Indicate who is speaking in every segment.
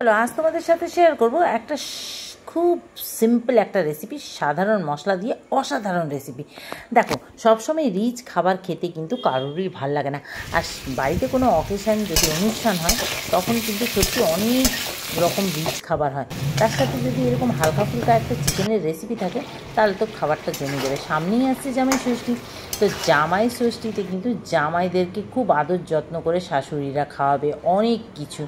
Speaker 1: চলো আজ তোমাদের সাথে শেয়ার করব একটা খুব সিম্পল একটা রেসিপি, সাধারণ মশলা দিয়ে অসাধারণ রেসিপি। দেখো, সবসময় রিচ খাবার খেতে কিন্তু কারোরই ভাল লাগে না। আর বাড়িতে কোনো অকেশান যদি অনুষ্ঠান হয় তখন কিন্তু সত্যি অনেক রকম রিচ খাবার হয়। তার সাথে যদি এরকম হালকা ফুলকা একটা চিকেনের রেসিপি থাকে তাহলে তো খাবারটা জমে যাবে। সামনেই আসছে জামাই ষষ্ঠী, তো জামাই ষষ্ঠীতে কিন্তু জামাইদেরকে খুব আদর যত্ন করে শাশুড়িরা খাওয়াবে অনেক কিছু।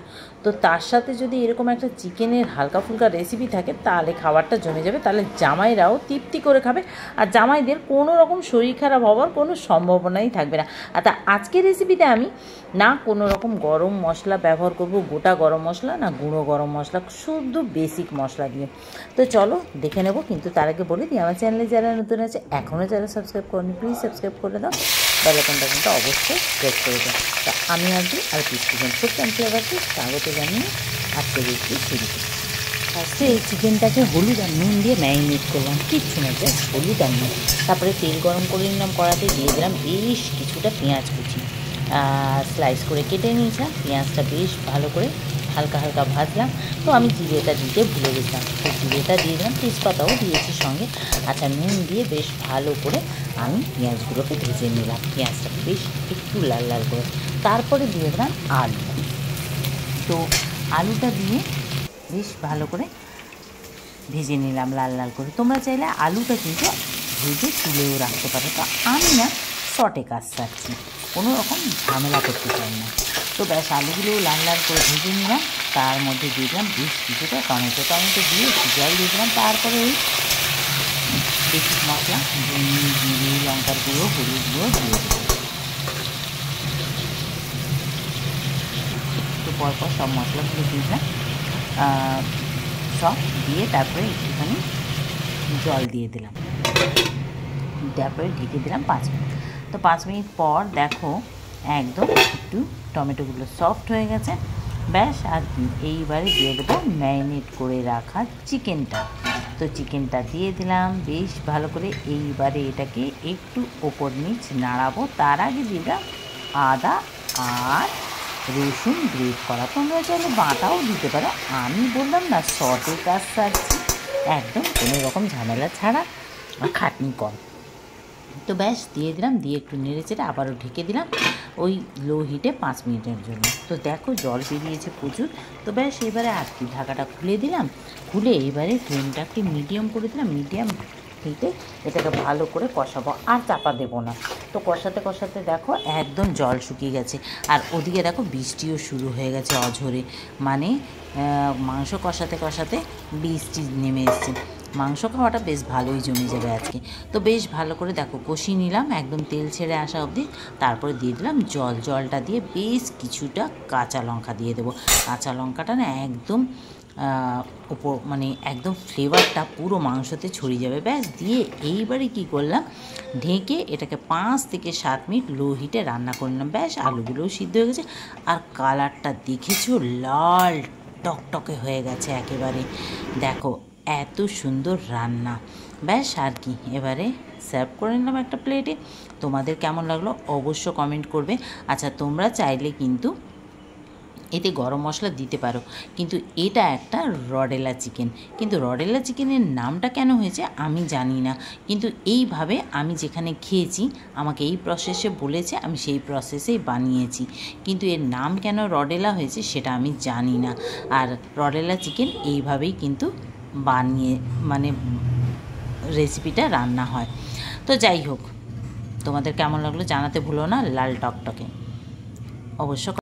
Speaker 1: তো তার সাথে যদি এরকম একটা চিকেনের হালকা ফুলকা রেসিপি থাকে তাহলে খাবারটা জমে যাবে, তাহলে জামাইরাও তৃপ্তি করে খাবে আর জামাইদের কোনো রকম শরীর খারাপ হওয়ার কোনো সম্ভাবনাই থাকবে না। আর তা আজকের রেসিপিতে আমি না কোনো রকম গরম মশলা ব্যবহার করব, গোটা গরম মশলা না গুঁড়ো গরম মশলা, শুধু বেসিক মশলা দিয়ে। তো চলো দেখে নেব, কিন্তু তার আগে বলে দিই আমার চ্যানেলে যারা নতুন আছে এখনও যারা সাবস্ক্রাইব করেনি প্লিজ সাবস্ক্রাইব করে দাও, বেল আইকনটা কিন্তু অবশ্যই প্রেস করে দাও। তা আমি আজকে আর চিকেন খুব ফ্লেভারকে স্বাগত জানিয়ে আজকের রেসিপি শুরু করি। ফার্স্টে এই চিকেনটাকে হলুদ আর নুন দিয়ে ম্যারিনেট করলাম, কিচ্ছু না, জাস্ট হলুদ আর নুন। তারপরে তেল গরম করে নিলাম, কড়াতে দিয়ে দিলাম বেশ কিছুটা পেঁয়াজ কুচি, স্লাইস করে কেটে নিয়েছিলাম। পেঁয়াজটা বেশ ভালো করে হালকা হালকা ভাজলাম। তো আমি জিরেটা দিতে ভুলে গেছিলাম, তো জিরেটা দিয়ে দিলাম, তেজপাতাও দিয়েছি সঙ্গে। আচ্ছা, নুন দিয়ে বেশ ভালো করে আমি পেঁয়াজগুলোকে ভেজে নিলাম, পেঁয়াজটা বেশ একটু লাল লাল করে। তারপরে দিয়ে দিলাম আলু। তো আলুটা দিয়ে বেশ ভালো করে ভেজে নিলাম লাল লাল করে। তোমরা চাইলে আলুটা কিন্তু ভেজে তুলেও রাখতে পারো, তো আমি না শর্টে কাজ সারছি, কোনো রকম ঝামেলা করতে চাই না। তো ব্যাস আলুগুলো লাল লাল করে ভেজে নিলাম। তার মধ্যে দিয়ে দিলাম বেশ কিছুটা টমেটো দিয়ে জল দিয়ে দিলাম। তারপরে ওই বেসিক মশলা জিরে, লঙ্কার গুঁড়ো, হলুদ গুঁড়ো দিয়ে দিলাম। তো পরপর সব মশলাগুলো দিয়ে দিলাম, সব দিয়ে তারপরে একটুখানি জল দিয়ে দিলাম, তারপরে ঢেকে দিলাম 5 মিনিট। তো 5 মিনিট পর দেখো একদম একটু টমেটোগুলো সফট হয়ে গেছে। ব্যাস আর এইবারে দিয়ে দেবো ম্যারিনেট করে রাখা চিকেনটা। তো চিকেনটা দিয়ে দিলাম বেশ ভালো করে। এইবারে এটাকে একটু ওপর নিচ নাড়াবো। তার আগে দিয়ে দিলাম আদা আর রসুন গ্রেট করা, তোমরা চাইলে বাটাও দিতে পারো। আমি বললাম না শর্টে কাজ সারছি, একদম কোনো রকম ঝামেলা ছাড়া, খাটনি কম। তো ব্যাস দিয়ে দিলাম, দিয়ে একটু নেড়ে চেড়ে আবারও ঢেকে দিলাম ওই লো হিটে 5 মিনিটের জন্য। তো দেখো জল বেরিয়েছে প্রচুর। তো ব্যাস এবারে আর কি ঢাকাটা খুলে দিলাম, খুলে এবারে ফ্লেমটাকে মিডিয়াম করে দিলাম। মিডিয়াম হিটে এটাকে ভালো করে কষাবো, আর চাপা দেবো না। তো কষাতে কষাতে দেখো একদম জল শুকিয়ে গেছে, আর ওদিকে দেখো বৃষ্টিও শুরু হয়ে গেছে অঝোরে, মানে মাংস কষাতে কষাতে বৃষ্টি নেমে এসছে। মাংস খাওয়াটা বেশ ভালোই জমে যাবে আজকে। তো বেশ ভালো করে দেখো কষিয়ে নিলাম একদম তেল ছেড়ে আসা অবধি। তারপরে দিয়ে দিলাম জল, জলটা দিয়ে বেশ কিছুটা কাঁচা লঙ্কা দিয়ে দেবো। কাঁচা লঙ্কাটা না একদম উপর মানে একদম ফ্লেভারটা পুরো মাংসতে ছড়িয়ে যাবে। ব্যাস দিয়ে এইবারে কি করলাম, ঢেকে এটাকে 5 থেকে 7 মিনিট লো হিটে রান্না করলাম। ব্যাস আলুগুলোও সিদ্ধ হয়ে গেছে, আর কালারটা দেখেছো লাল টকটকে হয়ে গেছে একেবারে। দেখো এত সুন্দর রান্না। ব্যাস আর কি, এবারে সার্ভ করে নিলাম একটা প্লেটে। তোমাদের কেমন লাগলো অবশ্য কমেন্ট করবে। আচ্ছা, তোমরা চাইলে কিন্তু এতে গরম মশলা দিতে পারো, কিন্তু এটা একটা রডেলা চিকেন। কিন্তু রডেলা চিকেনের নামটা কেন হয়েছে আমি জানি না, কিন্তু এইভাবে আমি যেখানে খেয়েছি আমাকে এই প্রসেসে বলেছে, আমি সেই প্রসেসেই বানিয়েছি। কিন্তু এর নাম কেন রডেলা হয়েছে সেটা আমি জানি না। আর রডেলা চিকেন এইভাবেই কিন্তু বানিয়ে মানে রেসিপিটা রান্না হয়। তো যাই হোক, তোমাদের কেমন লাগলো জানাতে ভুলো না, লাল টকটকে অবশ্য।